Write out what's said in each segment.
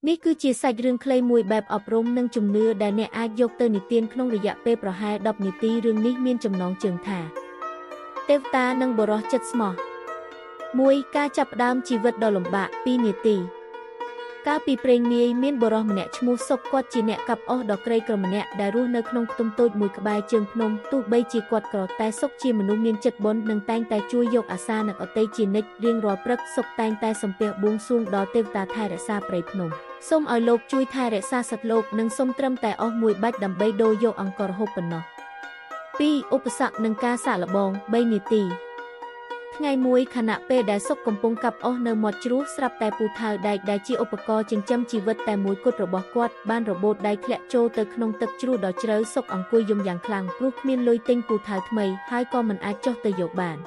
នេះគឺជាសាច់រឿងខ្លីមួយបែបអប់រំនិងជំនឿដែលអ្នកអាចយកទៅនិទានក្នុងរយៈពេលប្រហែល10នាទីរឿងនេះមានចំណងជើងថាទេវតានិងបុរសចិត្តស្មោះ1ការចាប់ផ្ដើមជីវិតដ៏លំបាក2នាទីកាលពីព្រេងនាយមានបុរសម្នាក់ឈ្មោះសុកគាត់ជាអ្នកកាប់អុសដ៏ក្រីក្រម្នាក់ដែលរស់នៅក្នុងខ្ទមតូចមួយក្បែរជើងភ្នំទោះបីជាគាត់ក្រតែសុកជាមនុស្សមានចិត្តបុណ្យនិងតែងតែជួយយកអាសានិងអតីតជានិច្ចរៀងរាល់ព្រឹកសុកតែងតែសំពះបួងសួងដល់ទេវតាថែរក្សាព្រៃភ្នំសូមឲ្យលោកជួយថែរក្សាសត្វលោកនិងសូមត្រឹមតែអស់មួយបាច់ដើម្បីដូរយកអង្គរហូបប៉ុណ្ណោះ2ឧបសគ្គនិងការសាកល្បង3នាទីថ្ងៃមួយខណៈពេលដែលសុកកំពុងកាប់អុសនៅមាត់ជ្រោះស្រាប់តែពូថៅដែកដែលជាឧបករណ៍ចិញ្ចឹមជីវិតតែមួយគត់របស់គាត់បានរបូតដៃធ្លាក់ចូលទៅក្នុងទឹកជ្រោះដ៏ជ្រៅសុកអង្គុយយំយ៉ាងខ្លាំងព្រោះគ្មានលុយទិញពូថៅថ្មីហើយក៏មិនអាចចុះទៅយកបាន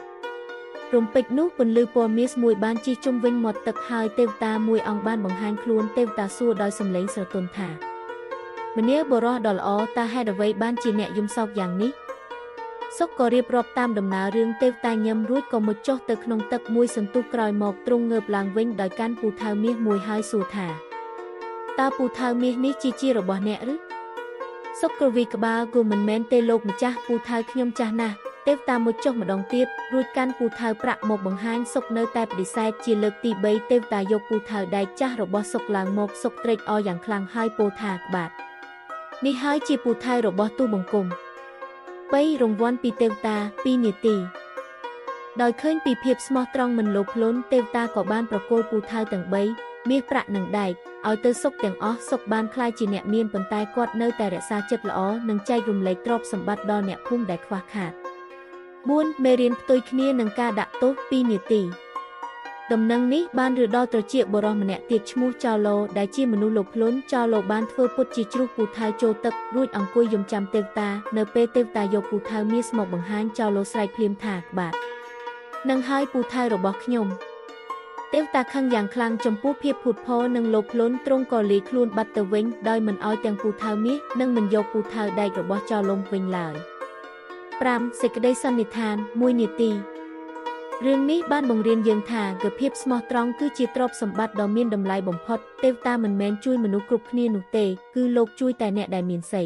រំពេចនោះពន្លឺពណ៌មាសមួយបានជិះជុំវិញមាត់ទឹកហើយទេវតាមួយអង្គបានបង្ហាញខ្លួនទេវតាសួរដោយសំឡេងស្រទន់ថាម្នាបុរសដ៏ល្អតើហេតុអ្វីបានជាអ្នកយំសោកយ៉ាងនេះសុកក៏រៀបរាប់តាមដំណើររឿងទេវតាញឹមរួចក៏មុជចុះទៅក្នុងទឹកមួយសន្ទុះក្រោយមកទ្រង់ងើបឡើងវិញដោយកាន់ពូថៅមាសមួយហើយសួរថាតើពូថៅមាសនេះជារបស់អ្នកឬសុកក្រវីក្បាលគូមិនមែនទេលោកម្ចាស់ពូថៅខ្ញុំចាស់ណាស់ទេវតាមុជចុះម្ដងទៀតរួចកាន់ពូថៅប្រាក់មកបង្ហាញសុកនៅតែបដិសេធជាលើកទី3ទេវតាយកពូថៅដែកចាស់របស់សុកឡើងមកសុកត្រេកអរយ៉ាងខ្លាំងហើយពោលថាបាទនេះហើយជាពូថៅរបស់ទូបង្គំ3រង្វាន់ពីទេវតា2នាទីដោយឃើញពីភាពស្មោះត្រង់មិនលោភលន់ទេវតាក៏បានប្រគល់ពូថៅទាំង3មាសប្រាក់និងដែកឲ្យទៅសុកទាំងអស់សុកបានក្លាយជាអ្នកមានប៉ុន្តែគាត់នៅតែរក្សាចិត្តល្អនិងចែករំលែកទ្រព្យសម្បត្តិដល់អ្នកភូមិដែលខ្វះខាត4មេរៀនផ្ទុយគ្នានឹងការដាក់ទោស2នាទីដំណឹងនេះបានឬដល់ត្រចៀកបុរសម្នាក់ទៀតឈ្មោះចៅឡូដែលជាមនុស្សលោភលន់ចៅឡូបានធ្វើពុតជាជ្រុះពូថៅចូលទឹករួចអង្គុយយំចាំទេវតានៅពេលទេវតាយកពូថៅមាសមកបង្ហាញចៅឡូស្រែកភ្លាមថាបាទនឹងហើយពូថៅរបស់ខ្ញុំទេវតាខឹងយ៉ាងខ្លាំងចំពោះភាពភូតភរនិងលោភលន់ទ្រង់ក៏លាយខ្លួនបាត់ទៅវិញដោយមិនឲ្យទាំងពូថៅមាសនិងមិនយកពូថៅដែករបស់ចៅឡូវិញឡើយ5សេចក្តីសន្និដ្ឋាន1នាទីរឿងនេះបានបង្រៀនយើងថាភាពស្មោះត្រង់គឺជាទ្រព្យសម្បត្តិដ៏មានតម្លៃបំផុតទេវតាមិនមែនជួយមនុស្សគ្រប់គ្នានោះទេគឺលោកជួយតែអ្នកដែលមានសី